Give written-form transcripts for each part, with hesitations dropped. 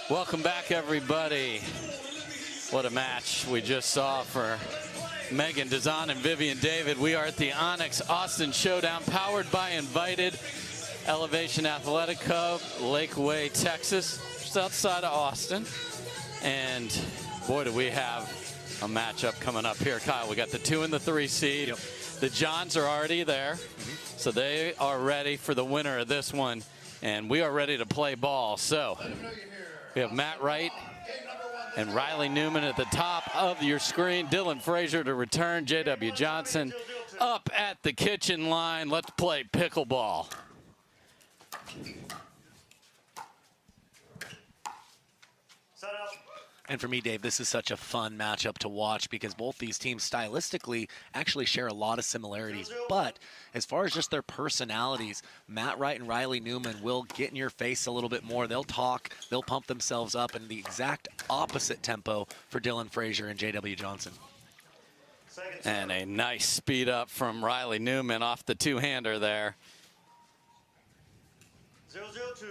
Welcome back, everybody. What a match we just saw for Megan Dazan and Vivian David. We are at the ONIX Austin Showdown, powered by Invited Elevation Athletic Hub, Lakeway, Texas, just outside of Austin. And boy, do we have a matchup coming up here. Kyle, we got the 2 and the 3 seed. Yep. The Johns are already there, so they are ready for the winner of this one, and we are ready to play ball. So we have Matt Wright and Riley Newman at the top of your screen. Dylan Frazier to return. J.W. Johnson up at the kitchen line. Let's play pickleball. And for me, Dave, this is such a fun matchup to watch because both these teams stylistically actually share a lot of similarities. But as far as just their personalities, Matt Wright and Riley Newman will get in your face a little bit more. They'll talk, they'll pump themselves up in the exact opposite tempo for Dylan Frazier and J.W. Johnson. And a nice speed up from Riley Newman off the two-hander there. 0-0-2.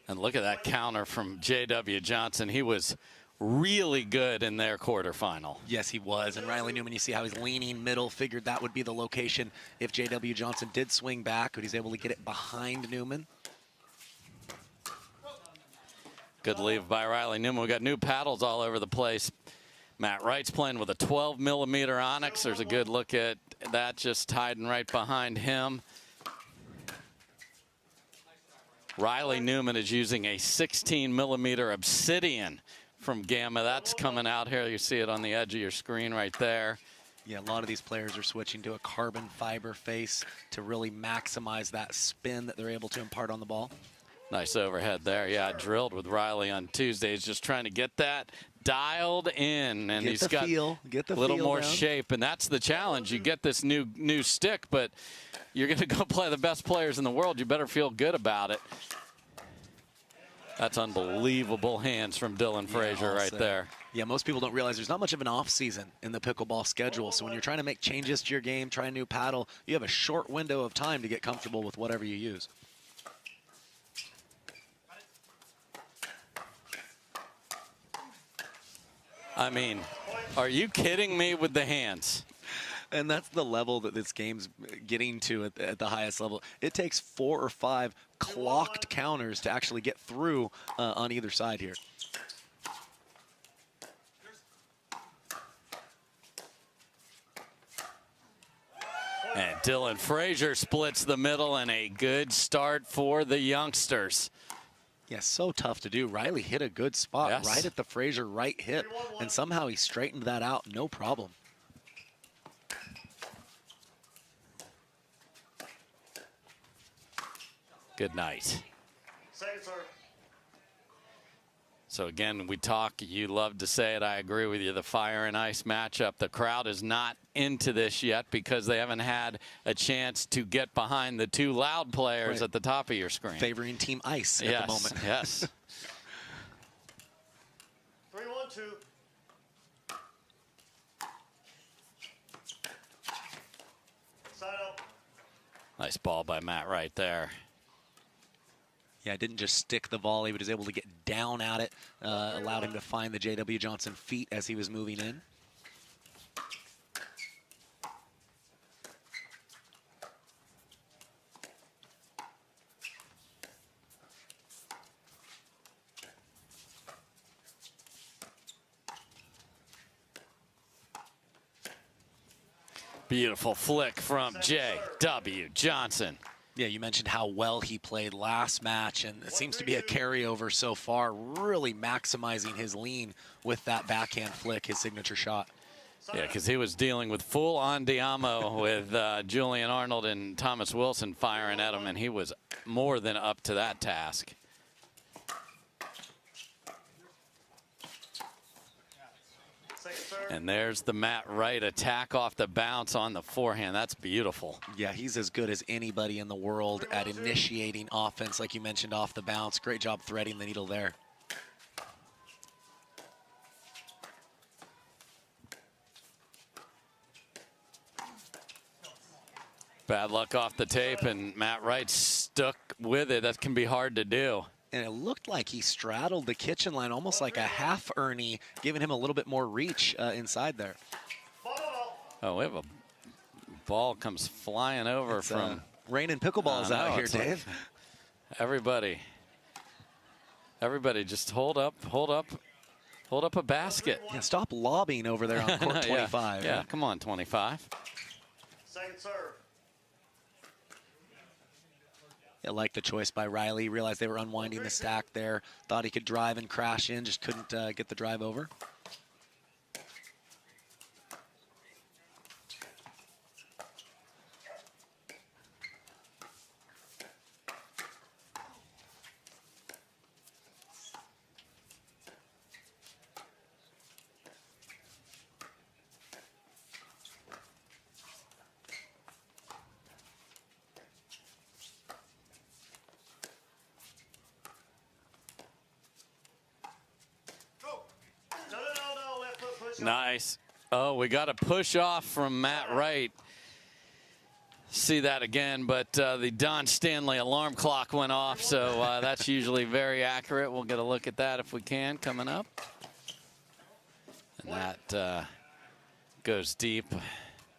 And look at that counter from J.W. Johnson. He was really good in their quarterfinal. Yes, he was. And Riley Newman, you see how he's leaning middle, figured that would be the location if J.W. Johnson did swing back, but he's able to get it behind Newman. Good leave by Riley Newman. We got new paddles all over the place. Matt Wright's playing with a 12mm ONIX. There's a good look at that, just hiding right behind him. Riley Newman is using a 16mm Obsidian from Gamma. That's coming out here. You see it on the edge of your screen right there. Yeah, a lot of these players are switching to a carbon fiber face to really maximize that spin that they're able to impart on the ball. Nice overhead there. Yeah, I drilled with Riley on Tuesdays, just trying to get that dialed in. And he's got a little more shape, and that's the challenge. You get this new stick, but you're going to go play the best players in the world. You better feel good about it. That's unbelievable hands from Dylan Frazier right there. Yeah, most people don't realize there's not much of an off season in the pickleball schedule. So when you're trying to make changes to your game, try a new paddle, you have a short window of time to get comfortable with whatever you use. I mean, are you kidding me with the hands? And that's the level that this game's getting to at the highest level. It takes 4 or 5 clocked counters to actually get through on either side here. And Dylan Frazier splits the middle, and a good start for the youngsters. Yeah, so tough to do. Riley hit a good spot right at the Frazier right hip, and somehow he straightened that out, no problem. Good night. Second serve. So again, we talk, you love to say it, I agree with you, the fire and ice matchup. The crowd is not into this yet because they haven't had a chance to get behind the 2 loud players at the top of your screen. Favoring Team Ice at the moment. Yes. 3-1-2. Side out. Nice ball by Matt right there. Yeah, didn't just stick the volley, but was able to get down at it. Allowed him to find the J.W. Johnson feet as he was moving in. Beautiful flick from J.W. Johnson. Yeah, you mentioned how well he played last match, and it seems to be a carryover so far, really maximizing his lean with that backhand flick, his signature shot. Yeah, because he was dealing with full-on Diamo with Julian Arnold and Thomas Wilson firing at him, and he was more than up to that task. And there's the Matt Wright attack off the bounce on the forehand. That's beautiful. Yeah, he's as good as anybody in the world at initiating offense, like you mentioned, off the bounce. Great job threading the needle there. Bad luck off the tape, and Matt Wright stuck with it. That can be hard to do. And it looked like he straddled the kitchen line, almost like a half Ernie, giving him a little bit more reach inside there. Oh, we have a ball comes flying over from raining pickleballs out here, Dave. Like everybody just hold up a basket. Yeah, stop lobbying over there on court 25. Yeah, come on, 25. Second serve. I like the choice by Riley. Realized they were unwinding the stack there. Thought he could drive and crash in, just couldn't get the drive over. Nice. Oh, we got a push off from Matt Wright. See that again, but the Don Stanley alarm clock went off, so that's usually very accurate. We'll get a look at that if we can coming up. And that goes deep.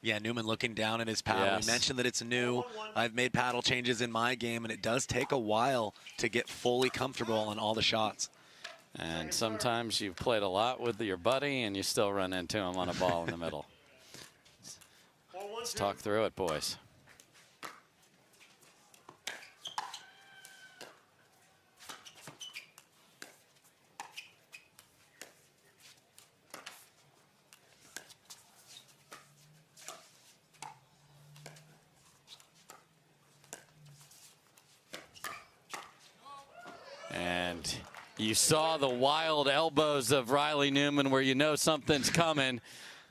Yeah, Newman looking down at his paddle. Yes. We mentioned that it's new. I've made paddle changes in my game, and it does take a while to get fully comfortable on all the shots. And sometimes you've played a lot with your buddy and you still run into him on a ball in the middle. Let's talk through it, boys. And you saw the wild elbows of Riley Newman where you know something's coming,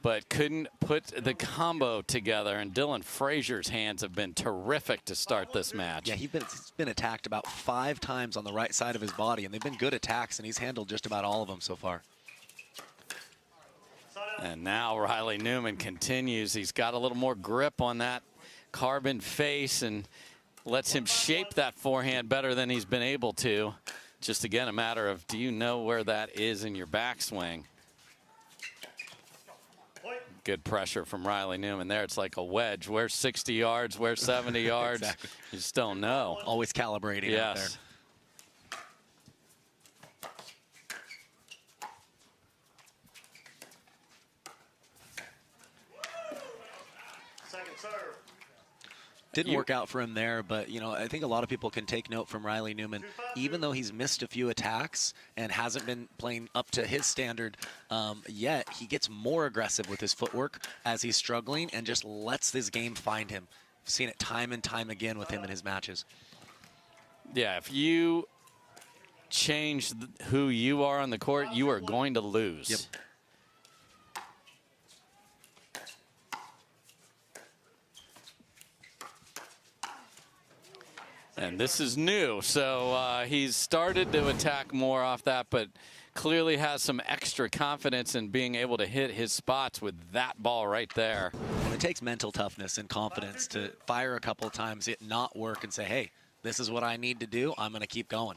but couldn't put the combo together. And Dylan Frazier's hands have been terrific to start this match. Yeah, he's been attacked about 5 times on the right side of his body, and they've been good attacks, and he's handled just about all of them so far. And now Riley Newman continues. He's got a little more grip on that carbon face and lets him shape that forehand better than he's been able to. Just again a matter of, do you know where that is in your backswing? Good pressure from Riley Newman there. It's like a wedge. Where's 60 yards? Where's 70 yards? Exactly. You just don't know. Always calibrating out there. Second serve. Didn't work out for him there, but you know, I think a lot of people can take note from Riley Newman. Even though he's missed a few attacks and hasn't been playing up to his standard yet, he gets more aggressive with his footwork as he's struggling and just lets this game find him. I've seen it time and time again with him in his matches. Yeah, if you change who you are on the court, you are going to lose. Yep. And this is new, so he's started to attack more off that, but clearly has some extra confidence in being able to hit his spots with that ball right there. And it takes mental toughness and confidence to fire a couple of times, it not work, and say, hey, this is what I need to do. I'm going to keep going.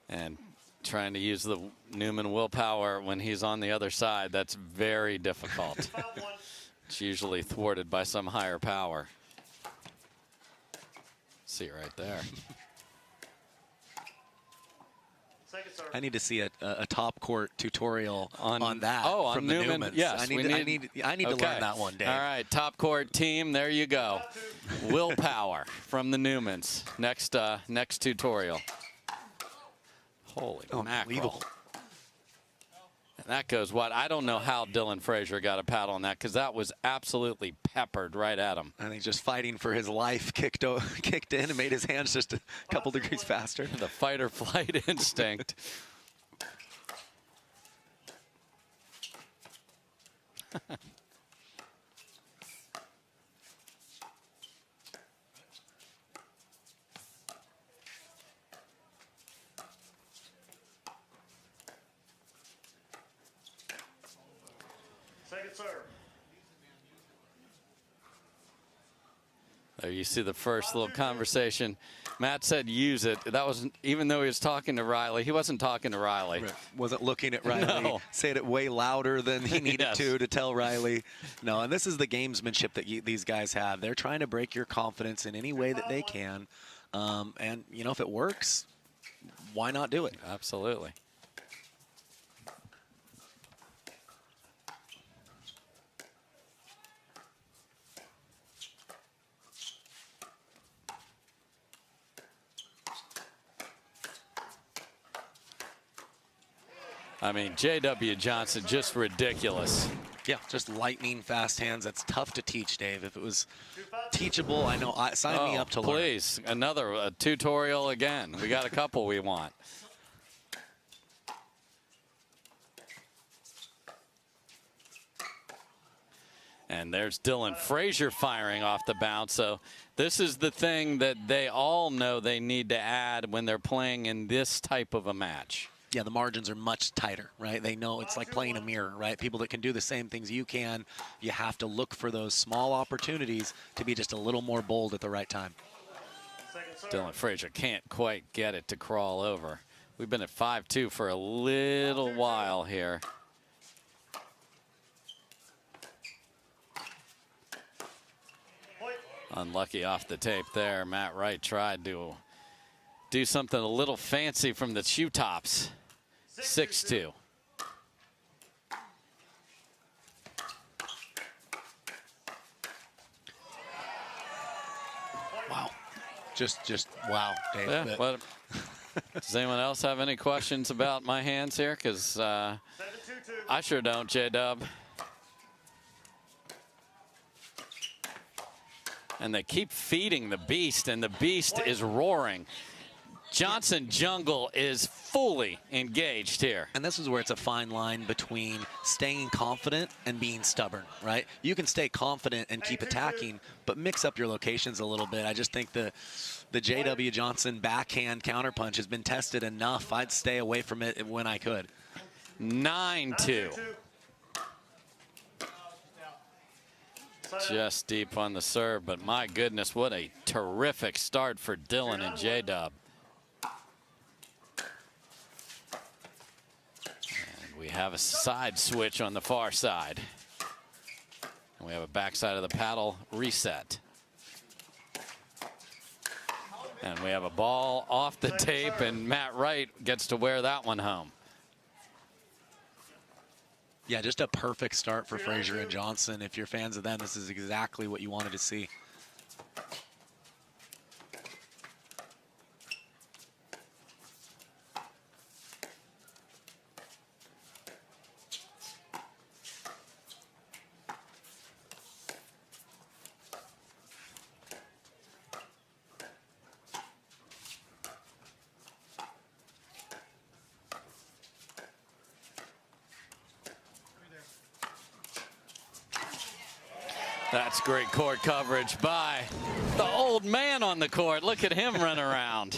And trying to use the Newman willpower when he's on the other side, that's very difficult. It's usually thwarted by some higher power. See it right there. I need to see a top court tutorial on that from the Newman. Newmans. Yes, I need to learn that one, Dave. All right, top court team, there you go. Willpower from the Newmans. Next tutorial. Holy mackerel. And that goes what? I don't know how Dylan Frazier got a paddle on that, because that was absolutely peppered right at him. I think just fighting for his life kicked in and made his hands just a couple degrees faster. The fight or flight instinct. Second serve. There you see the first little conversation. Matt said use it. That wasn't, even though he was talking to Riley, he wasn't talking to Riley. Right. Wasn't looking at Riley. No. Said it way louder than he needed Yes. to tell Riley. No, and this is the gamesmanship that these guys have. They're trying to break your confidence in any way that they can. And, you know, if it works, why not do it? Absolutely. I mean, J.W. Johnson, just ridiculous. Yeah, just lightning fast hands. That's tough to teach, Dave. If it was teachable, I know. Sign me up to learn. Please, another tutorial again. We got a couple we want. And there's Dylan Frazier firing off the bounce. So this is the thing that they all know they need to add when they're playing in this type of a match. Yeah, the margins are much tighter, right? They know it's like playing a mirror, right? People that can do the same things you can, you have to look for those small opportunities to be just a little more bold at the right time. Dylan Frazier can't quite get it to crawl over. We've been at 5-2 for a little while here. Unlucky off the tape there. Matt Wright tried to do something a little fancy from the shoe tops. 6-2. Wow. Just wow, Dave. Yeah, what, does anyone else have any questions about my hands here? Because I sure don't, J-Dub. And they keep feeding the beast, and the beast is roaring. Johnson Jungle is fully engaged here. And this is where it's a fine line between staying confident and being stubborn, right? You can stay confident and keep attacking, but mix up your locations a little bit. I just think the J.W. Johnson backhand counterpunch has been tested enough. I'd stay away from it when I could. 9-2. Just deep on the serve, but my goodness, what a terrific start for Dylan and J-Dub. And we have a side switch on the far side. And we have a backside of the paddle reset. And we have a ball off the tape, and Matt Wright gets to wear that one home. Yeah, just a perfect start for Frazier and Johnson. If you're fans of them, this is exactly what you wanted to see. That's great court coverage by the old man on the court. Look at him run around.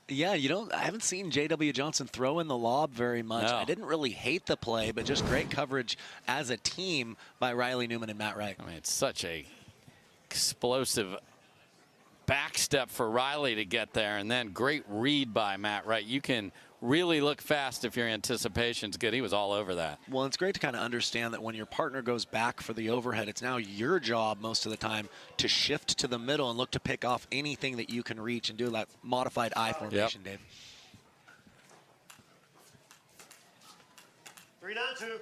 Yeah, I haven't seen J.W. Johnson throw in the lob very much. No. I didn't really hate the play, but just great coverage as a team by Riley Newman and Matt Wright. I mean, it's such a explosive back step for Riley to get there, and then great read by Matt Wright. You can really look fast if your anticipation's good. He was all over that. Well, it's great to kind of understand that when your partner goes back for the overhead, it's now your job most of the time to shift to the middle and look to pick off anything that you can reach and do that modified I formation, Dave. 3-2.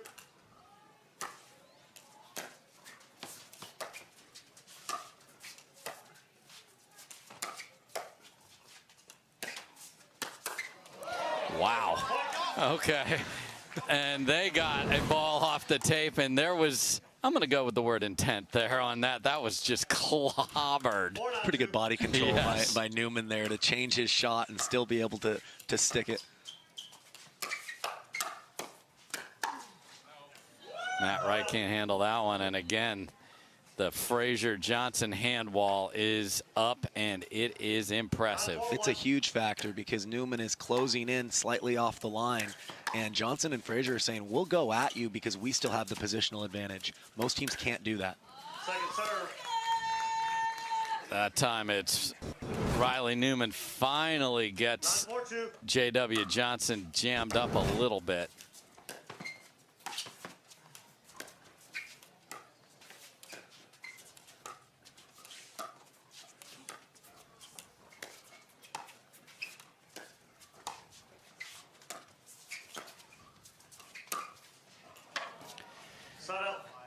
Wow. Okay. And they got a ball off the tape, and there was, I'm going to go with the word intent there on that. That was just clobbered. Pretty good body control Yes. by Newman there to change his shot and still be able to stick it. Matt Wright can't handle that one. And again, the Frazier-Johnson hand wall is up, and it is impressive. It's a huge factor because Newman is closing in slightly off the line, and Johnson and Frazier are saying, we'll go at you because we still have the positional advantage. Most teams can't do that. Second serve. That time it's Riley Newman finally gets J.W. Johnson jammed up a little bit.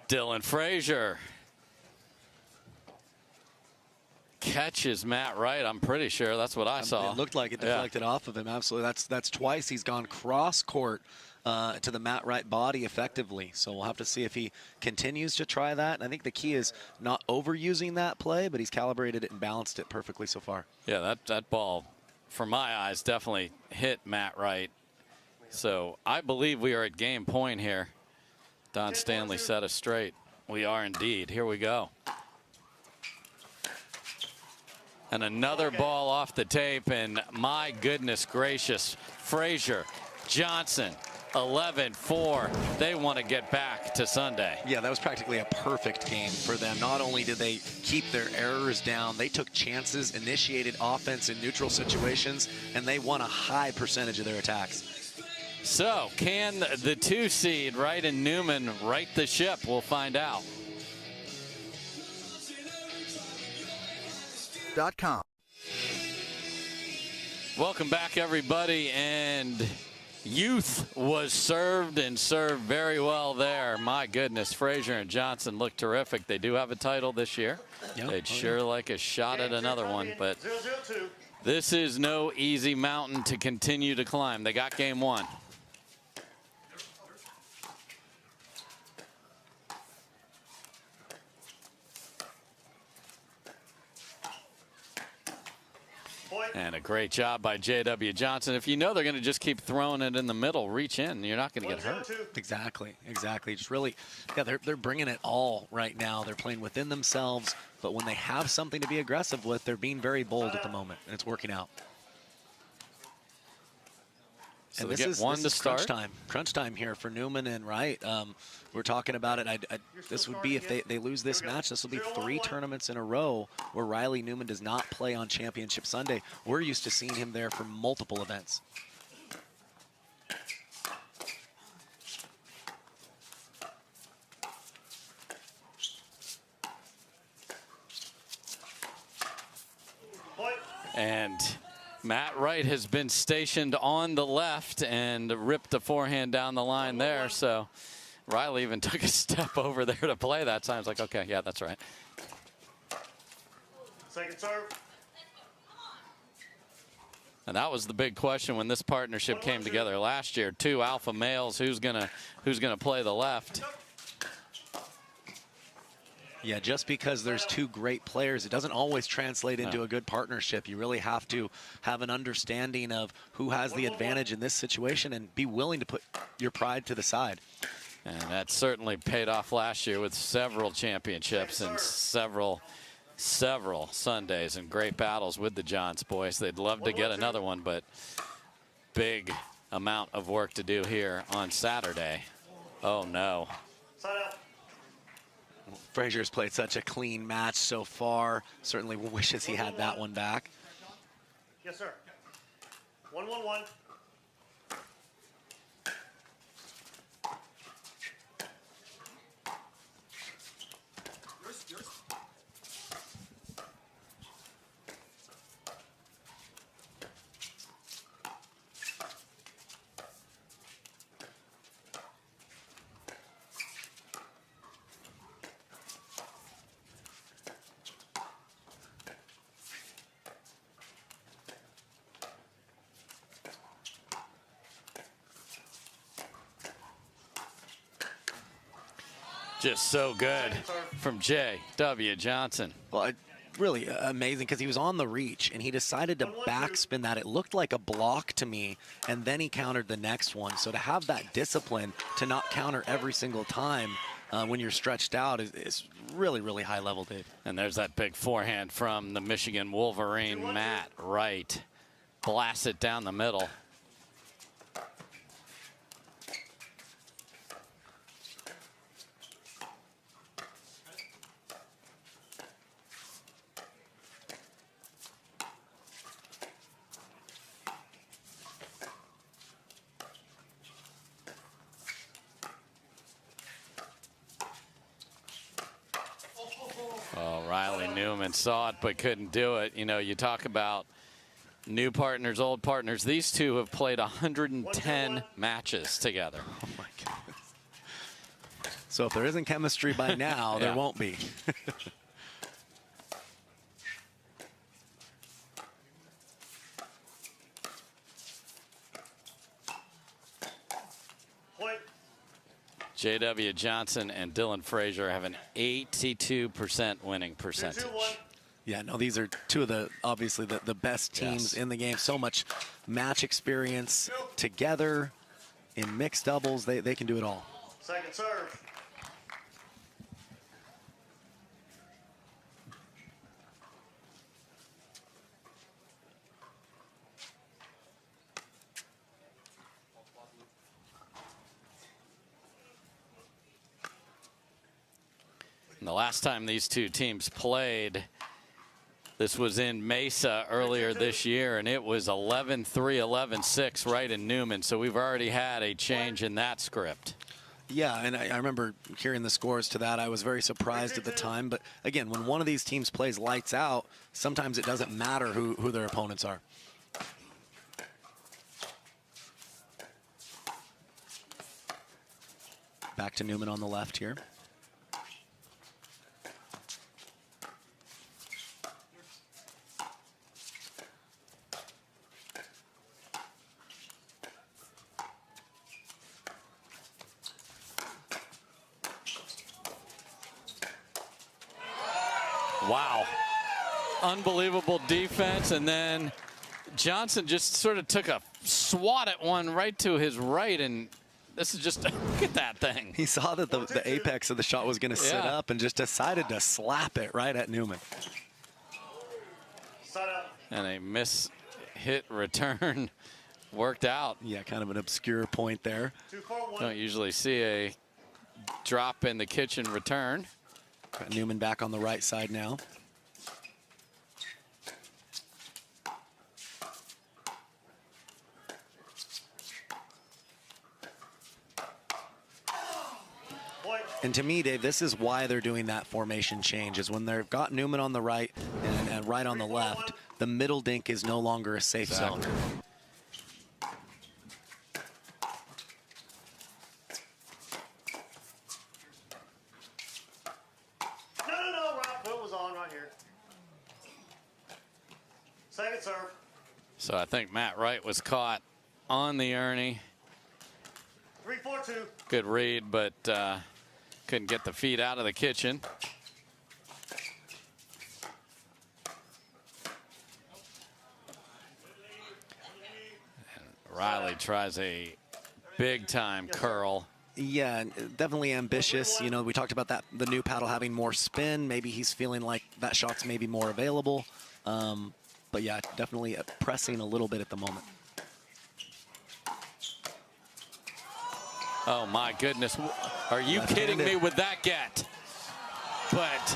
Dylan Frazier catches Matt Wright. I'm pretty sure that's what I saw. It looked like it deflected off of him. Absolutely. That's twice he's gone cross court to the Matt Wright body effectively. So we'll have to see if he continues to try that. And I think the key is not overusing that play, but he's calibrated it and balanced it perfectly so far. Yeah, that ball, from my eyes, definitely hit Matt Wright. So I believe we are at game point here. Don Stanley set us straight. We are indeed. Here we go. And another ball off the tape, and my goodness gracious, Frazier, Johnson, 11-4. They want to get back to Sunday. Yeah, that was practically a perfect game for them. Not only did they keep their errors down, they took chances, initiated offense in neutral situations, and they won a high percentage of their attacks. So, can the 2 seed, Wright and Newman, right the ship? We'll find out. .com. Welcome back, everybody, and youth was served and served very well there. My goodness, Frazier and Johnson look terrific. They do have a title this year. Yep. They'd sure like a shot at another one, but this is no easy mountain to continue to climb. They got game 1. And a great job by J.W. Johnson. If you know they're going to just keep throwing it in the middle, reach in, you're not going to get hurt. Exactly. Just really, yeah, they're bringing it all right now. They're playing within themselves, but when they have something to be aggressive with, they're being very bold at the moment, and it's working out. So and they this get is one to start. Crunch time here for Newman and Wright. We're talking about it. This would be, if they lose this match, this will be 3 tournaments in a row where Riley Newman does not play on Championship Sunday. We're used to seeing him there for multiple events. And Matt Wright has been stationed on the left and ripped the forehand down the line there. So Riley even took a step over there to play that time. It's like, okay, yeah, that's right. Second serve. And that was the big question when this partnership came together last year. 2 alpha males. Who's gonna play the left? Yeah, just because there's 2 great players, it doesn't always translate into a good partnership. You really have to have an understanding of who has the advantage in this situation and be willing to put your pride to the side. And that certainly paid off last year with several championships and several Sundays and great battles with the Johns boys. They'd love to get another one, but big amount of work to do here on Saturday. Oh, no. Side out. Frazier's played such a clean match so far. Certainly wishes he had that one back. Yes, sir. 1-1-1. Just so good from J.W. Johnson. Well, really amazing because he was on the reach and he decided to backspin that. It looked like a block to me, and then he countered the next one. So to have that discipline to not counter every single time when you're stretched out is really, really high level, Dave. And there's that big forehand from the Michigan Wolverine, Matt Wright. Blasts it down the middle. Riley Newman saw it but couldn't do it. You know, you talk about new partners, old partners. These two have played 110 matches together. Oh my goodness. So if there isn't chemistry by now, there won't be. J.W. Johnson and Dylan Frazier have an 82% winning percentage. Yeah, no, these are two of the, obviously, the best teams in the game. So much match experience together in mixed doubles. They can do it all. Second serve. And the last time these two teams played, this was in Mesa earlier this year, and it was 11-3, 11-6 Wright and Newman. So we've already had a change in that script. Yeah, and I remember hearing the scores to that. I was very surprised at the time. But again, when one of these teams plays lights out, sometimes it doesn't matter who their opponents are. Back to Newman on the left here. Wow. Unbelievable defense, and then Johnson just sort of took a swat at one right to his right, and this is just, look at that thing. He saw that the apex of the shot was going to sit up and just decided to slap it right at Newman. And a miss-hit return worked out. Yeah, kind of an obscure point there. Don't usually see a drop in the kitchen return. Got Newman back on the right side now. And to me, Dave, this is why they're doing that formation change, is when they've got Newman on the right and Wright on the left, the middle dink is no longer a safe zone. Second serve. So I think Matt Wright was caught on the Ernie. 3-4-2. Good read, but couldn't get the feet out of the kitchen. And Riley tries a big-time curl. Yeah, definitely ambitious. You know, we talked about that, the new paddle having more spin. Maybe he's feeling like that shot's maybe more available. But yeah, definitely pressing a little bit at the moment. Oh my goodness, are you kidding me with that get? But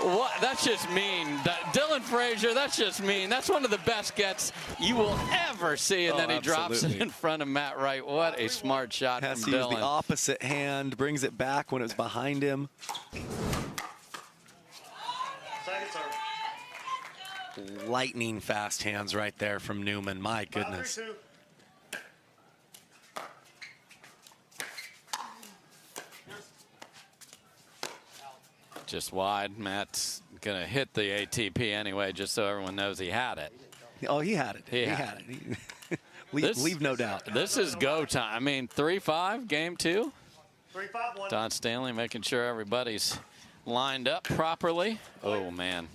what? That's just mean. Dylan Frazier, that's just mean. That's one of the best gets you will ever see, and then he drops it in front of Matt Wright. What a smart shot from Dylan. Has to use the opposite hand, brings it back when it was behind him. Lightning fast hands right there from Newman. My goodness. Just wide. Matt's going to hit the ATP anyway, just so everyone knows he had it. Oh, he had it. He had it. Leave no doubt. This is go time. I mean, 3-5, game 2. 3-5-1. Don Stanley making sure everybody's lined up properly. Oh, man.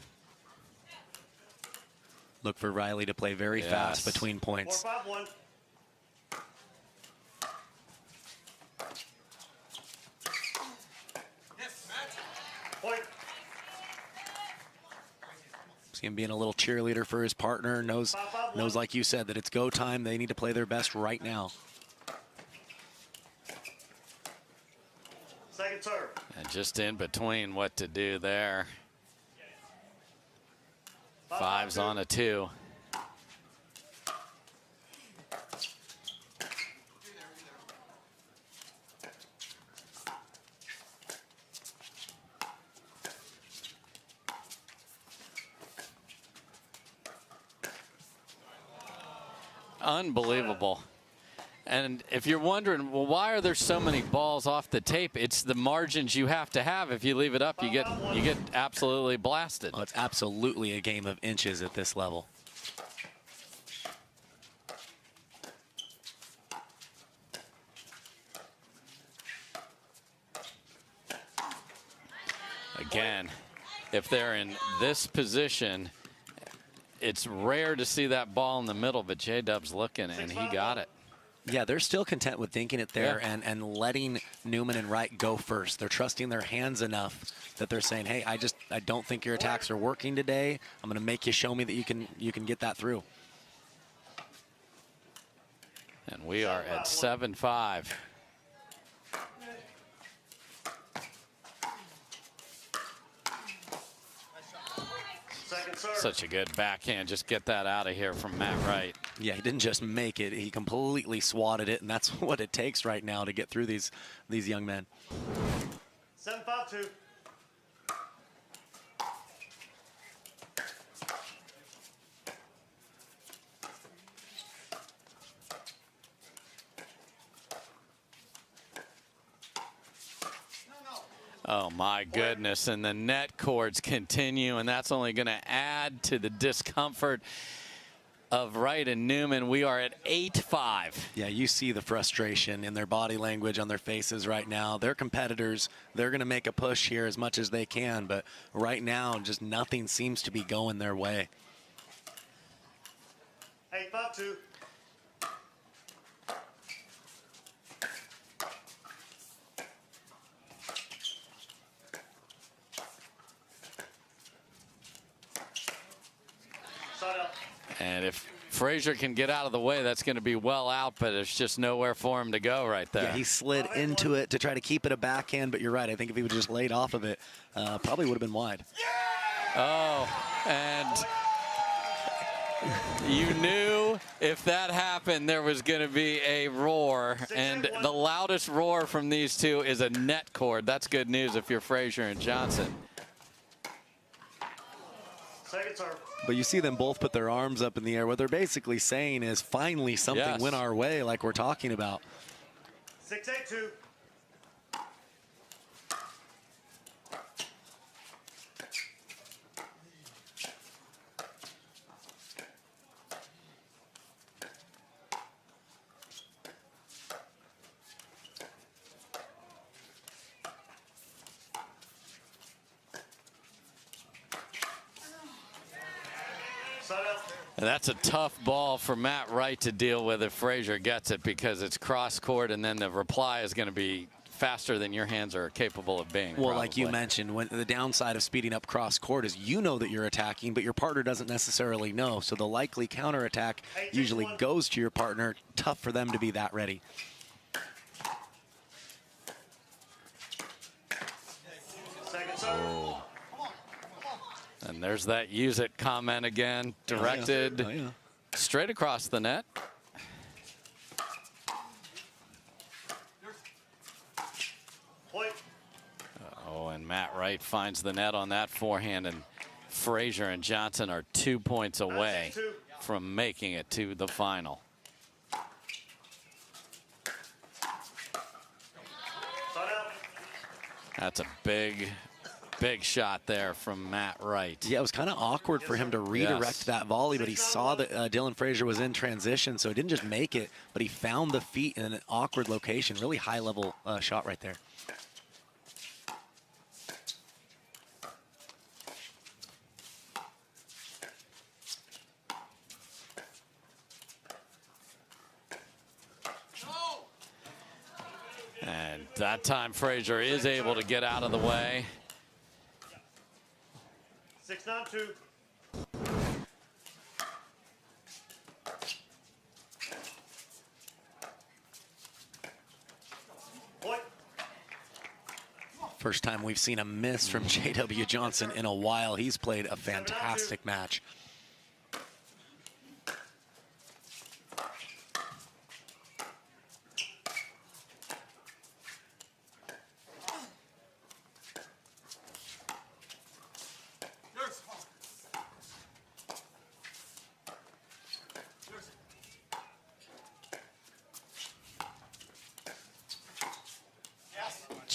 Look for Riley to play very fast between points. 4-5-1. Point. He's going to be a little cheerleader for his partner. Knows, like you said, that it's go time. They need to play their best right now. Second serve. And just in between what to do there. 5's on a 2. Unbelievable. And if you're wondering, well, why are there so many balls off the tape? It's the margins you have to have. If you leave it up, you get absolutely blasted. Well, it's absolutely a game of inches at this level. Again, if they're in this position, it's rare to see that ball in the middle, but J-Dub's looking, and he got it. Yeah, they're still content with dinking it there and letting Newman and Wright go first. They're trusting their hands enough that they're saying, hey, I don't think your attacks are working today. I'm going to make you show me that you can get that through. And we are at 7-5. Such a good backhand. Just get that out of here from Matt Wright. Yeah, he didn't just make it. He completely swatted it, and that's what it takes right now to get through these young men. 7-5-2. Oh, my goodness. And the net cords continue, and that's only going to add to the discomfort of Wright and Newman. We are at 8-5. Yeah, you see the frustration in their body language on their faces right now. They're competitors. They're going to make a push here as much as they can, but right now, just nothing seems to be going their way. 8-5-2. And if Frazier can get out of the way, that's going to be well out, but there's just nowhere for him to go right there. Yeah, he slid into it to try to keep it a backhand, but you're right. I think if he would just laid off of it, probably would have been wide. Oh, and you knew if that happened, there was going to be a roar, and the loudest roar from these two is a net cord. That's good news if you're Frazier and Johnson. Second serve. But you see them both put their arms up in the air. What they're basically saying is, finally something went our way, like we're talking about. 6-8-2. And that's a tough ball for Matt Wright to deal with if Frazier gets it, because it's cross court, and then the reply is going to be faster than your hands are capable of being. Well, like you mentioned, when the downside of speeding up cross court is you know that you're attacking, but your partner doesn't necessarily know. So the likely counterattack usually goes to your partner. Tough for them to be that ready. Second serve. And there's that use it comment again, directed straight across the net. Oh, and Matt Wright finds the net on that forehand, and Frazier and Johnson are 2 points away from making it to the final. That's a big shot there from Matt Wright. Yeah, it was kind of awkward for him to redirect that volley, but he saw that Dylan Frazier was in transition, so he didn't just make it, but he found the feet in an awkward location. Really high-level shot right there. And that time Frazier is able to get out of the way. 6-9-2. First time we've seen a miss from J.W. Johnson in a while. He's played a fantastic match.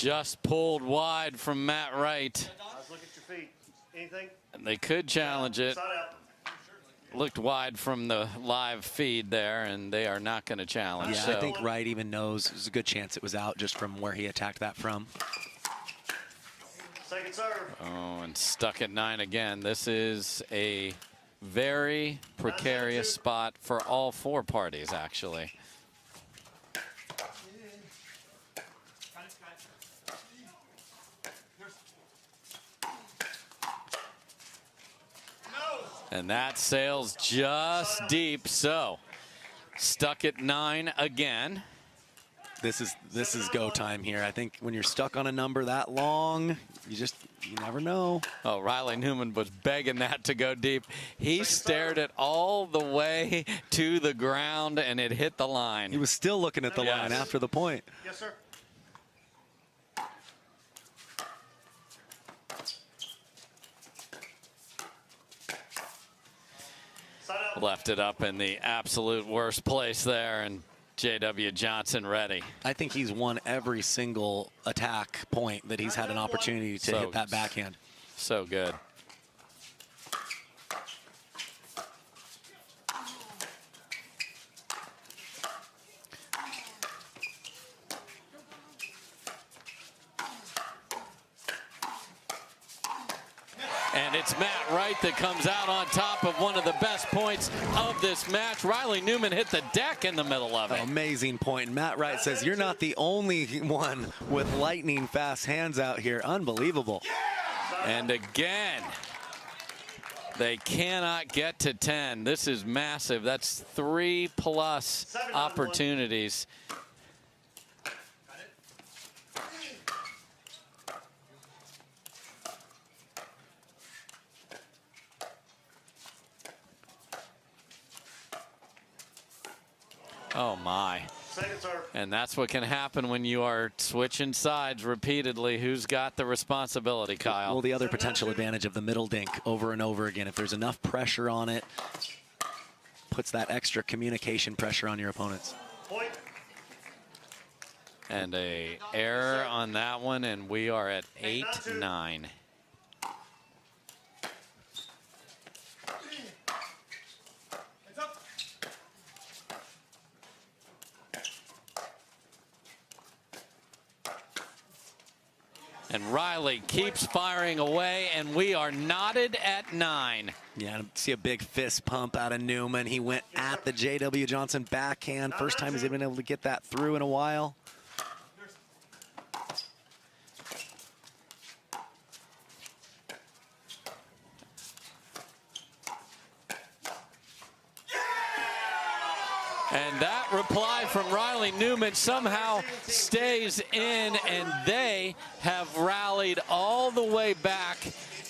just pulled wide from Matt Wright. Let's look at your feet. Anything? And they could challenge it. Side out. Looked wide from the live feed there, and they are not going to challenge. Yeah, so. I think Wright even knows there's a good chance it was out just from where he attacked that from. Second serve. Oh, and stuck at 9 again. This is a very precarious spot for all 4 parties, actually. And that sails just deep, so stuck at 9 again. This is go time here. I think when you're stuck on a number that long, you never know. Oh, Riley Newman was begging that to go deep. He stared it all the way to the ground, and it hit the line. He was still looking at the line after the point. Yes, sir. Side out. Left it up in the absolute worst place there, and J.W. Johnson ready. I think he's won every single attack point that he's had an opportunity to hit that backhand. So good. And it's Matt Wright that comes out on top of one of the best points of this match. Riley Newman hit the deck in the middle of it. Amazing point. And Matt Wright says, you're not the only one with lightning fast hands out here. Unbelievable. And again, they cannot get to 10. This is massive. That's 3+ opportunities. Oh my. Second serve. And that's what can happen when you are switching sides repeatedly. Who's got the responsibility, Kyle? Well, the other potential advantage of the middle dink over and over again, if there's enough pressure on it, puts that extra communication pressure on your opponents. Point. And a error on that one, and we are at 8-9. And Riley keeps firing away, and we are knotted at 9. Yeah, I see a big fist pump out of Newman. He went at the J.W. Johnson backhand. First time he's been able to get that through in a while. And that reply from Riley Newman somehow stays in, and they have rallied all the way back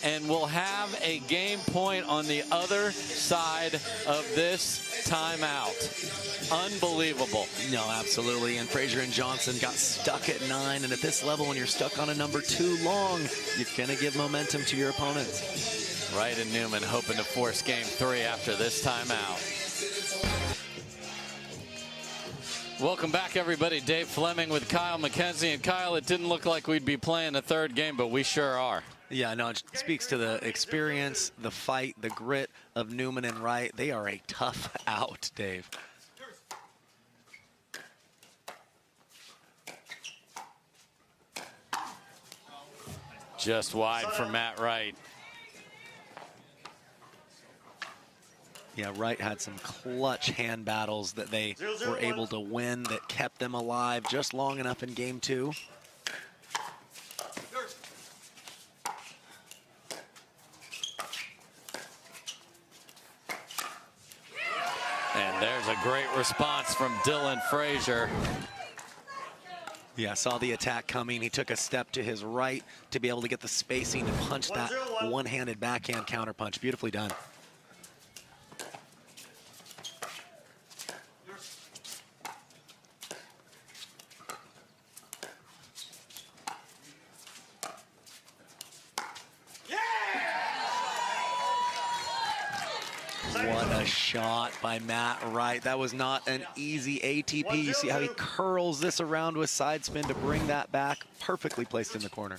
and will have a game point on the other side of this timeout. Unbelievable. No, absolutely. And Frazier and Johnson got stuck at 9. And at this level, when you're stuck on a number too long, you're going to give momentum to your opponents. Wright and Newman hoping to force game 3 after this timeout. Welcome back, everybody. Dave Fleming with Kyle McKenzie. And Kyle, it didn't look like we'd be playing a third game, but we sure are. Yeah, no, it speaks to the experience, the fight, the grit of Newman and Wright. They are a tough out, Dave. Just wide for Matt Wright. Yeah, Wright had some clutch hand battles that they were able to win that kept them alive just long enough in game 2. And there's a great response from Dylan Frazier. Yeah, saw the attack coming. He took a step to his right to be able to get the spacing to punch that one-handed backhand counterpunch. Beautifully done. What a shot by Matt Wright. That was not an easy ATP. You see how he curls this around with side spin to bring that back. Perfectly placed in the corner.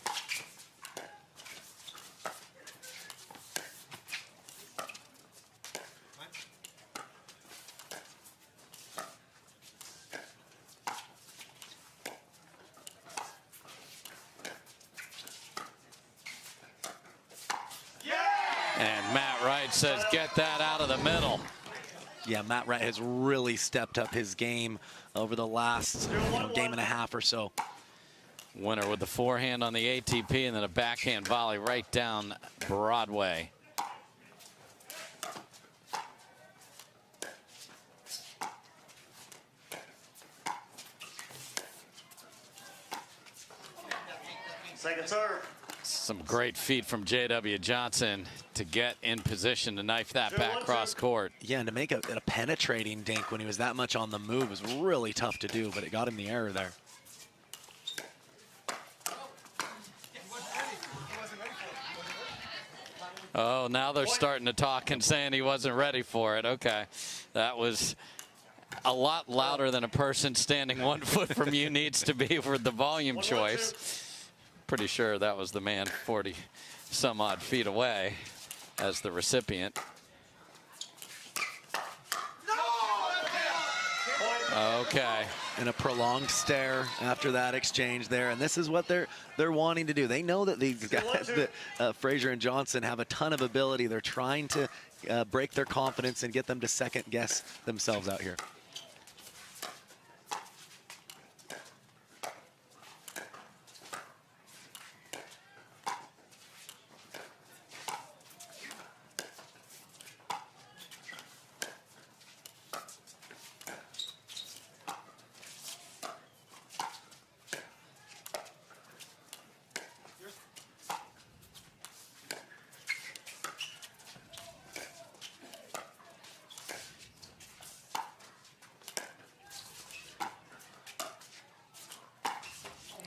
And Matt Wright says, get that out of the middle. Yeah, Matt Wright has really stepped up his game over the last game and a half or so. Winner with the forehand on the ATP and then a backhand volley right down Broadway. Second serve. Some great feet from J.W. Johnson to get in position to knife that back cross court. Yeah, and to make a penetrating dink when he was that much on the move was really tough to do, but it got him the error there. Oh, now they're starting to talk and saying he wasn't ready for it. Okay, that was a lot louder than a person standing 1 foot from you needs to be for the volume choice. Pretty sure that was the man 40 some odd feet away as the recipient. Okay. And a prolonged stare after that exchange there, and this is what they're wanting to do. They know that these guys, Frazier and Johnson, have a ton of ability. They're trying to break their confidence and get them to second guess themselves out here.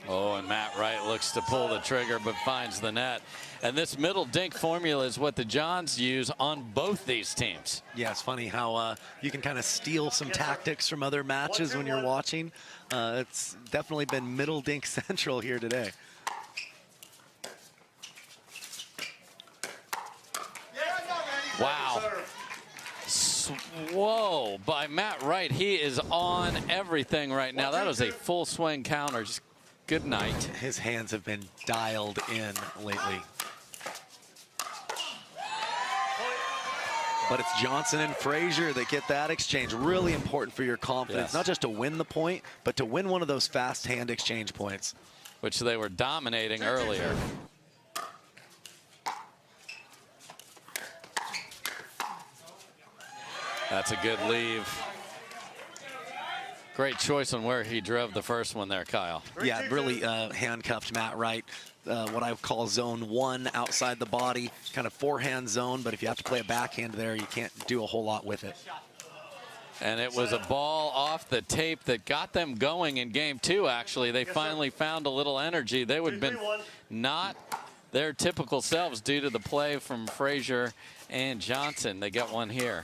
Oh, and Matt Wright looks to pull the trigger but finds the net. And this middle dink formula is what the Johns use on both these teams. Yeah, it's funny how you can kind of steal some tactics from other matches when you're watching. It's definitely been middle dink central here today. Wow. Whoa, by Matt Wright. He is on everything right now. That was a full swing counter. Just good night. His hands have been dialed in lately. But it's Johnson and Frazier that get that exchange. Really important for your confidence. Yes. Not just to win the point, but to win one of those fast hand exchange points. Which they were dominating earlier. That's a good leave. Great choice on where he drove the first one there, Kyle. Yeah, really handcuffed Matt Wright. What I call zone 1 outside the body, kind of forehand zone, but if you have to play a backhand there, you can't do a whole lot with it. And it was a ball off the tape that got them going in game 2, actually. They finally found a little energy. They would have been not their typical selves due to the play from Frazier and Johnson. They got one here.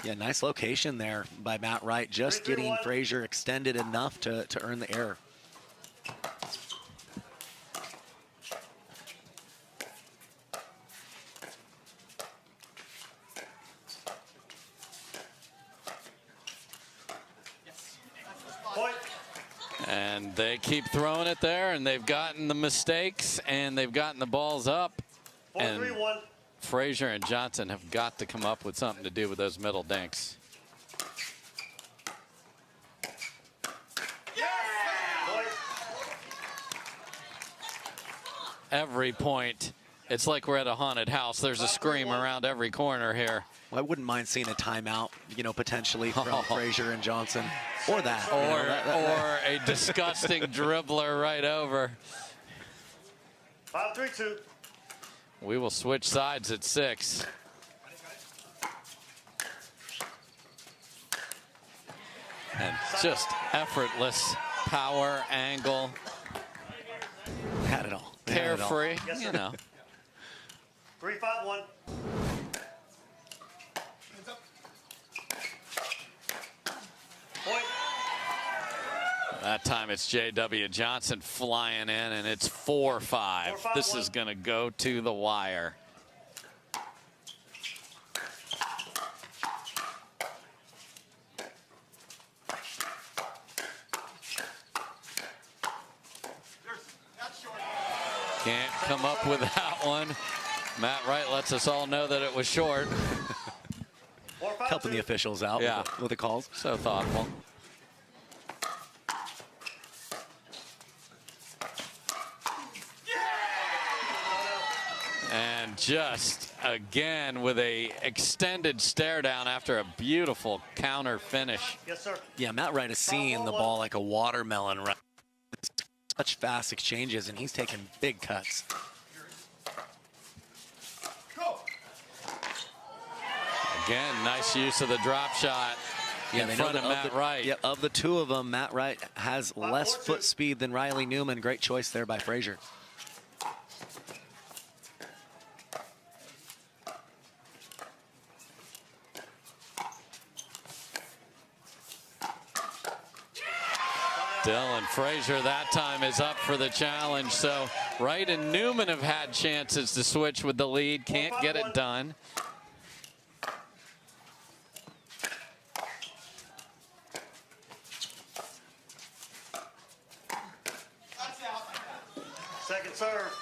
Yeah, nice location there by Matt Wright, just getting Frazier extended enough to earn the error. And they keep throwing it there, and they've gotten the mistakes, and they've gotten the balls up. And Frazier and Johnson have got to come up with something to do with those middle dinks. Every point, it's like we're at a haunted house. There's a scream around every corner here. Well, I wouldn't mind seeing a timeout, potentially from Frazier and Johnson, or that. Or a disgusting dribbler right over. 5-3-2. We will switch sides at 6. And just effortless power, angle. Had it all. Carefree, you know. 3-5-1. Point. That time it's J.W. Johnson flying in, and it's 4-5. This is going to go to the wire. Can't come up with that one. Matt Wright lets us all know that it was short. Helping the officials out with the calls. So thoughtful. And just again with a extended stare down after a beautiful counter finish. Yes, sir. Yeah, Matt Wright is seeing the ball like a watermelon. Right? Such fast exchanges, and he's taking big cuts. Again, nice use of the drop shot in front of Matt Wright. Yeah, of the two of them, Matt Wright has less foot speed than Riley Newman. Great choice there by Frazier. Dylan Frazier that time is up for the challenge. So Wright and Newman have had chances to switch with the lead. Can't get it done. Second serve.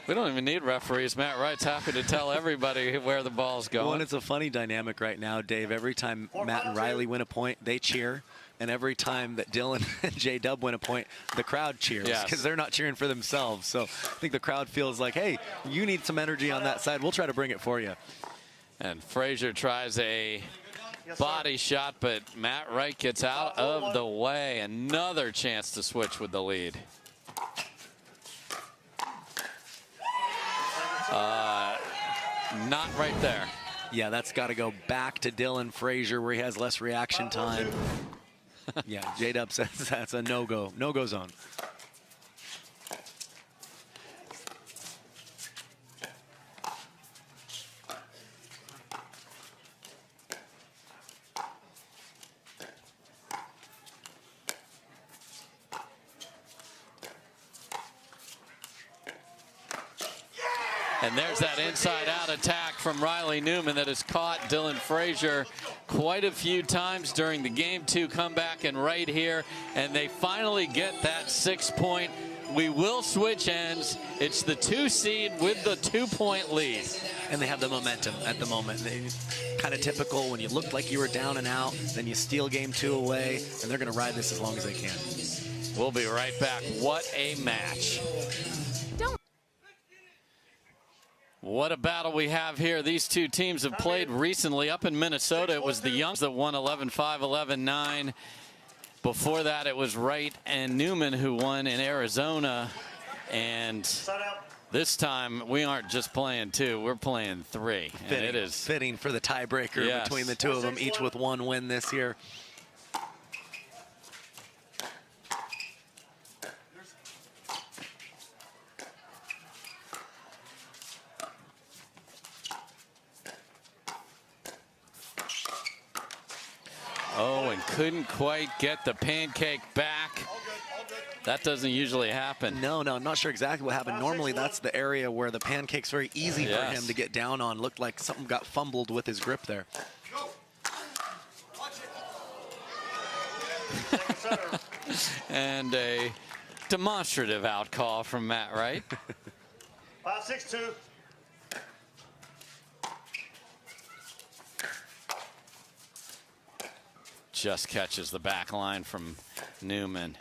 We don't even need referees. Matt Wright's happy to tell everybody where the ball's going. Well, and it's a funny dynamic right now, Dave. Every time Matt and Riley win a point, they cheer. And every time that Dylan and J-Dub win a point, the crowd cheers because they're not cheering for themselves. So I think the crowd feels like, hey, you need some energy on that side. We'll try to bring it for you. And Frazier tries a body shot, but Matt Wright gets out of the way. Another chance to switch with the lead. Not right there. Yeah, that's got to go back to Dylan Frazier where he has less reaction time. Yeah, J-Dub says that's a no-go zone. And there's that inside-out attack from Riley Newman that has caught Dylan Frazier quite a few times during the game. 2 comeback and right here, and they finally get that 6-point. We will switch ends. It's the 2 seed with the 2-point lead. And they have the momentum at the moment. Kind of typical when you looked like you were down and out, then you steal game 2 away, and they're going to ride this as long as they can. We'll be right back. What a match. What a battle we have here. These two teams have played recently up in Minnesota. It was the Youngs that won 11-5, 11-9. Before that, it was Wright and Newman who won in Arizona. And this time, we aren't just playing 2, we're playing 3. And it is fitting for the tiebreaker between the two of them, each with 1 win this year. Oh, and couldn't quite get the pancake back. That doesn't usually happen. No, I'm not sure exactly what happened. Normally, that's the area where the pancake's very easy for him to get down on. Looked like something got fumbled with his grip there. And a demonstrative out call from Matt Wright. 5-6-2. Just catches the back line from Newman.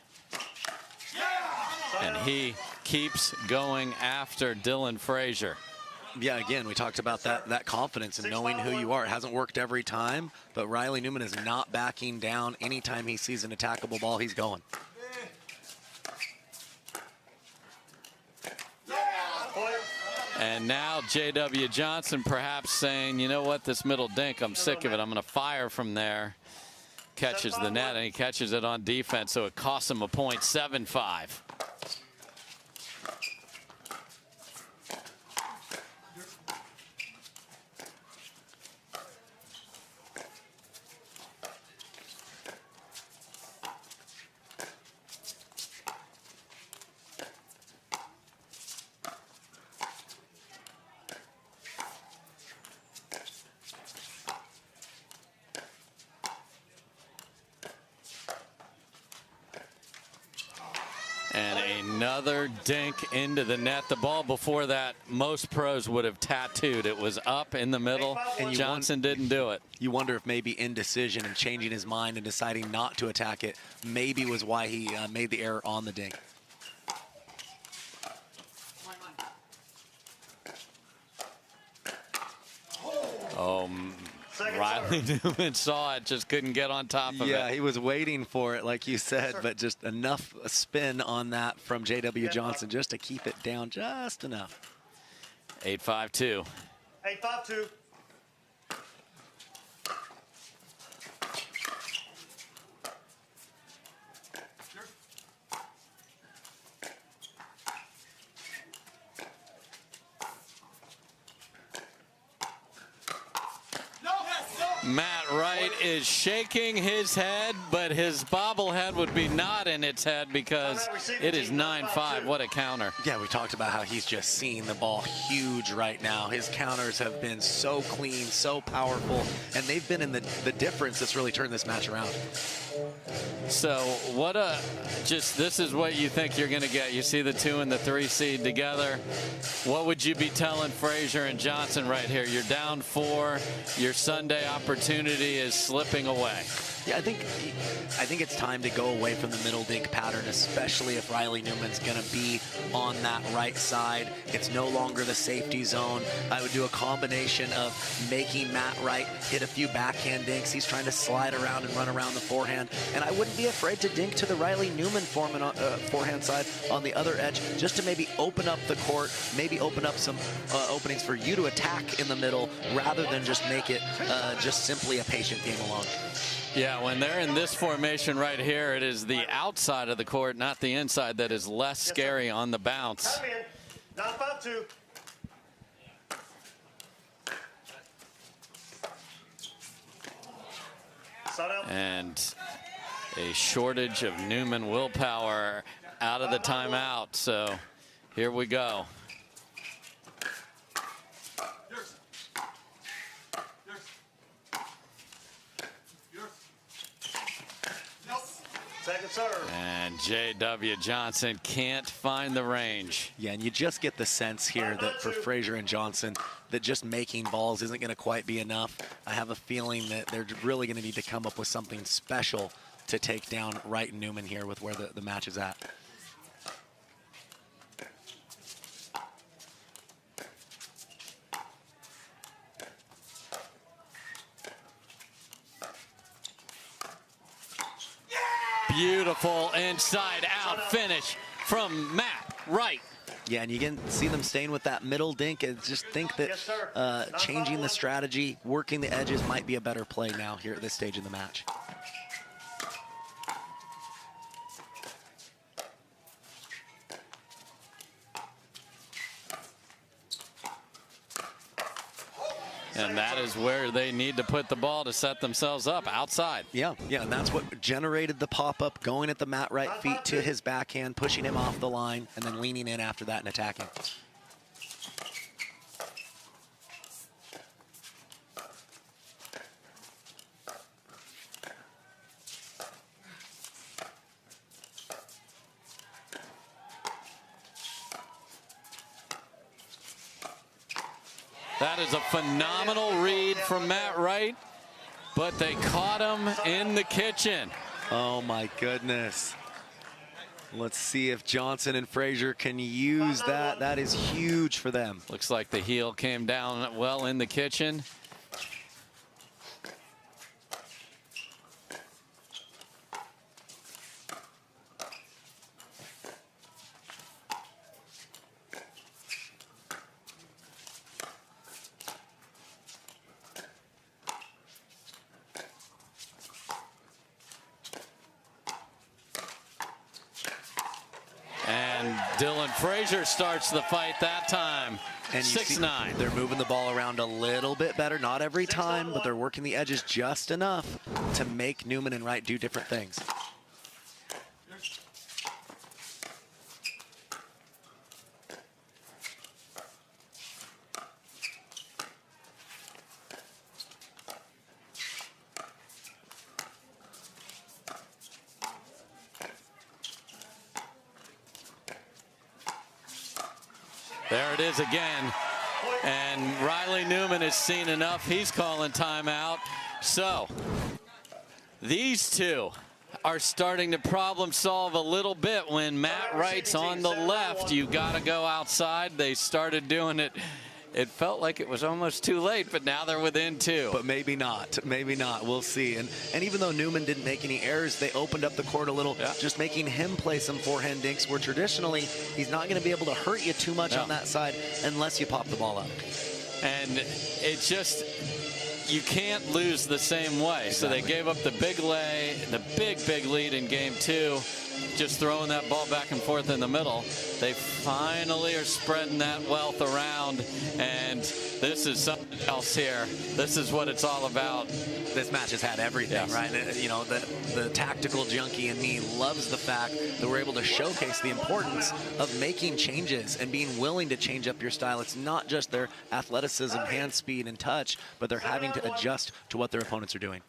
And he keeps going after Dylan Frazier. Yeah, again, we talked about that confidence and knowing who you are. It hasn't worked every time, but Riley Newman is not backing down. Anytime he sees an attackable ball, he's going. And now J.W. Johnson perhaps saying, you know what, this middle dink, I'm sick of it. I'm going to fire from there. Catches the net, and he catches it on defense, so it costs him a point, 7-5. Another dink into the net. The ball before that, most pros would have tattooed. It was up in the middle, and Johnson didn't do it. You wonder if maybe indecision and changing his mind and deciding not to attack it maybe was why he made the error on the dink. Oh, Riley Newman saw it, just couldn't get on top of it. Yeah, he was waiting for it, like you said, but just enough spin on that from J.W. Johnson just to keep it down just enough. 8-5-2. 8-5-2. Matt Wright is shaking his head, but his bobblehead would be not in its head because it is 9-5. What a counter. Yeah, we talked about how he's just seeing the ball huge right now. His counters have been so clean, so powerful, and they've been in the difference that's really turned this match around. So what this is what you think you're going to get. You see the 2 and the 3 seed together. What would you be telling Frazier and Johnson right here? You're down 4. Your Sunday opportunity is slipping away. Yeah, I think it's time to go away from the middle dink pattern, especially if Riley Newman's going to be on that right side. It's no longer the safety zone. I would do a combination of making Matt Wright hit a few backhand dinks. He's trying to slide around and run around the forehand. And I wouldn't be afraid to dink to the Riley Newman forehand side on the other edge, just to maybe open up the court, maybe open up some openings for you to attack in the middle, rather than just make it just simply a patient game alone. Yeah, when they're in this formation right here, it is the outside of the court, not the inside, that is less scary on the bounce. 9-5-2. And a shortage of Newman willpower out of the timeout. So here we go. Second serve. And J.W. Johnson can't find the range. Yeah, and you just get the sense here that for Frazier and Johnson, that just making balls isn't going to quite be enough. I have a feeling that they're really going to need to come up with something special to take down Wright and Newman here with where the match is at. Beautiful inside-out finish from Matt Wright. Yeah, and you can see them staying with that middle dink, and just think that changing the strategy, working the edges might be a better play now here at this stage in the match. And that is where they need to put the ball to set themselves up, outside. Yeah, and that's what generated the pop-up, going at the Matt Wright feet to his backhand, pushing him off the line, and then leaning in after that and attacking. That is a phenomenal read from Matt Wright, but they caught him in the kitchen. Oh my goodness. Let's see if Johnson and Frazier can use that. That is huge for them. Looks like the heel came down well in the kitchen. Frazier starts the fight that time. And 6-9. They're moving the ball around a little bit better. Not every time, but they're working the edges just enough to make Newman and Wright do different things. There it is again. And Riley Newman has seen enough. He's calling timeout. So these two are starting to problem solve a little bit. When Matt Wright's on the left, you got to go outside. They started doing it. It felt like it was almost too late, but now they're within 2. But maybe not. Maybe not. We'll see. And even though Newman didn't make any errors, they opened up the court a little, just making him play some forehand dinks, where traditionally he's not going to be able to hurt you too much on that side unless you pop the ball up. And it's just, you can't lose the same way. Exactly. So they gave up the big lead in game 2, just throwing that ball back and forth in the middle. They finally are spreading that wealth around, and this is something else here. This is what it's all about. This match has had everything, right? And, you know, the tactical junkie in me loves the fact that we're able to showcase the importance of making changes and being willing to change up your style. It's not just their athleticism, hand speed, and touch, but they're having to adjust to what their opponents are doing.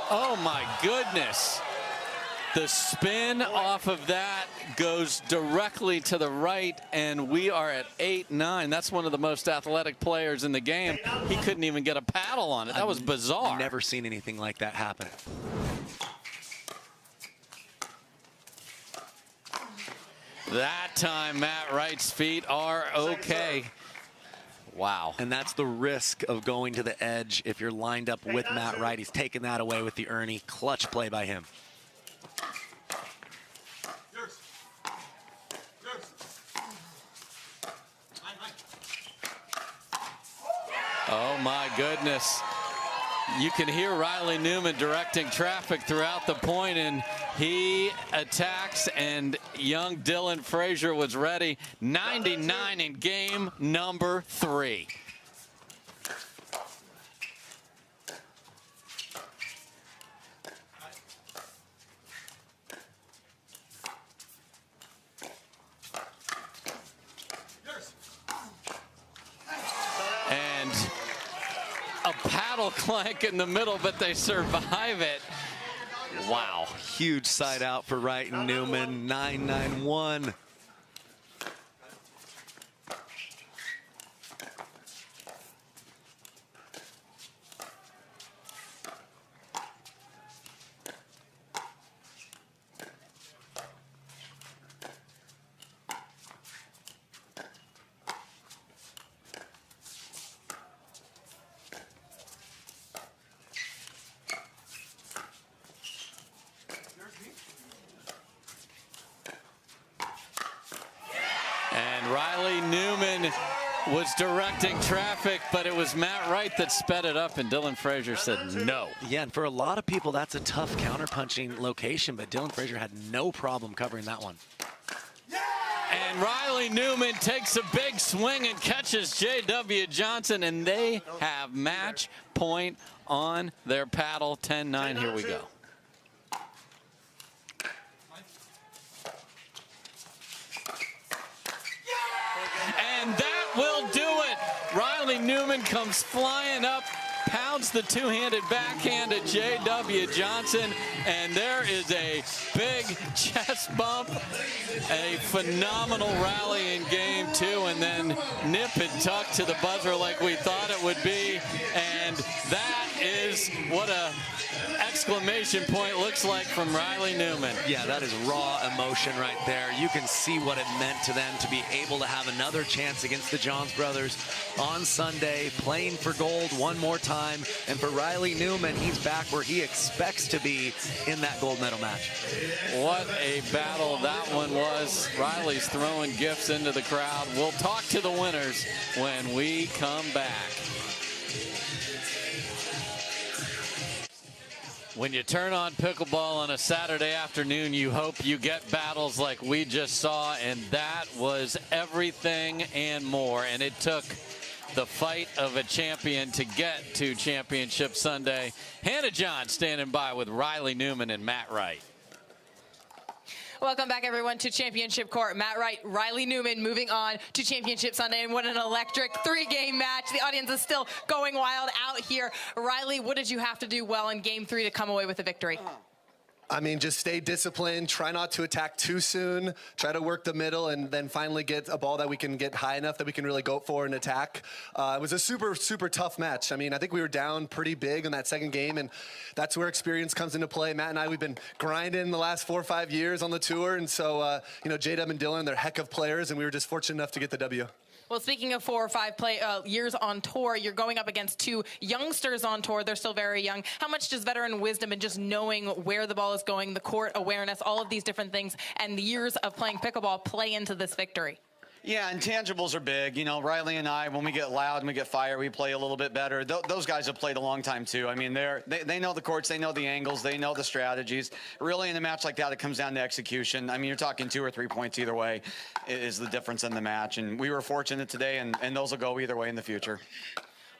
Oh my goodness. The spin off of that goes directly to the right, and we are at 8-9. That's one of the most athletic players in the game. He couldn't even get a paddle on it. That was bizarre. I've never seen anything like that happen. That time, Matt Wright's feet are okay. Wow. And that's the risk of going to the edge if you're lined up with Matt Wright. He's taken that away with the Ernie. Clutch play by him. Oh my goodness. You can hear Riley Newman directing traffic throughout the point, and he attacks, and young Dylan Frazier was ready. 99 in game number 3. And a paddle clank in the middle, but they survive it. Wow. Huge side out for Wright and Newman. 9-9-1. And Riley Newman was directing traffic, but it was Matt Wright that sped it up, and Dylan Frazier said no. Yeah, and for a lot of people, that's a tough counterpunching location, but Dylan Frazier had no problem covering that one. And Riley Newman takes a big swing and catches J.W. Johnson, and they have match point on their paddle. 10-9, here we go. And that will do it. Riley Newman comes flying up, pounds the two-handed backhand at J.W. Johnson, and there is a big chest bump, a phenomenal rally in game 2, and then nip and tuck to the buzzer like we thought it would be, and that is what a exclamation point looks like from Riley Newman. Yeah, that is raw emotion right there. You can see what it meant to them to be able to have another chance against the Johns brothers on Sunday, playing for gold one more time. And for Riley Newman, he's back where he expects to be in that gold medal match. What a battle that one was. Riley's throwing gifts into the crowd. We'll talk to the winners when we come back. When you turn on pickleball on a Saturday afternoon, you hope you get battles like we just saw, and that was everything and more. And it took the fight of a champion to get to Championship Sunday. Hannah John standing by with Riley Newman and Matt Wright. Welcome back, everyone, to Championship Court. Matt Wright, Riley Newman moving on to Championship Sunday, and what an electric three-game match. The audience is still going wild out here. Riley, what did you have to do well in Game 3 to come away with a victory? I mean, just stay disciplined, try not to attack too soon, try to work the middle, and then finally get a ball that we can get high enough that we can really go for and attack. It was a super, super tough match. I mean, I think we were down pretty big in that second game, and that's where experience comes into play. Matt and I, we've been grinding the last 4 or 5 years on the tour, and so, you know, J-Dub and Dylan, they're heck of players, and we were just fortunate enough to get the W. Well, speaking of 4 or 5 years on tour, you're going up against 2 youngsters on tour. They're still very young. How much does veteran wisdom and just knowing where the ball is going, the court awareness, all of these different things, and the years of playing pickleball play into this victory? Yeah, intangibles are big. You know, Riley and I, when we get loud and we get fire, we play a little bit better. Those guys have played a long time, too. I mean, they know the courts, they know the angles, they know the strategies. Really, in a match like that, it comes down to execution. I mean, you're talking 2 or 3 points either way is the difference in the match. And we were fortunate today, and those will go either way in the future.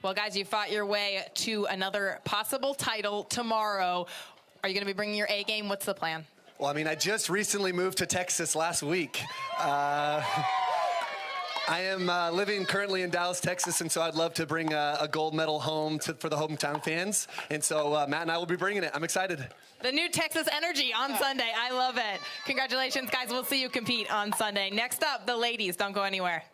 Well, guys, you fought your way to another possible title tomorrow. Are you going to be bringing your A game? What's the plan? Well, I mean, I just recently moved to Texas last week. I am living currently in Dallas, Texas, and so I'd love to bring a gold medal home for the hometown fans. And so Matt and I will be bringing it. I'm excited. The new Texas energy on Sunday. I love it. Congratulations, guys. We'll see you compete on Sunday. Next up, the ladies. Don't go anywhere.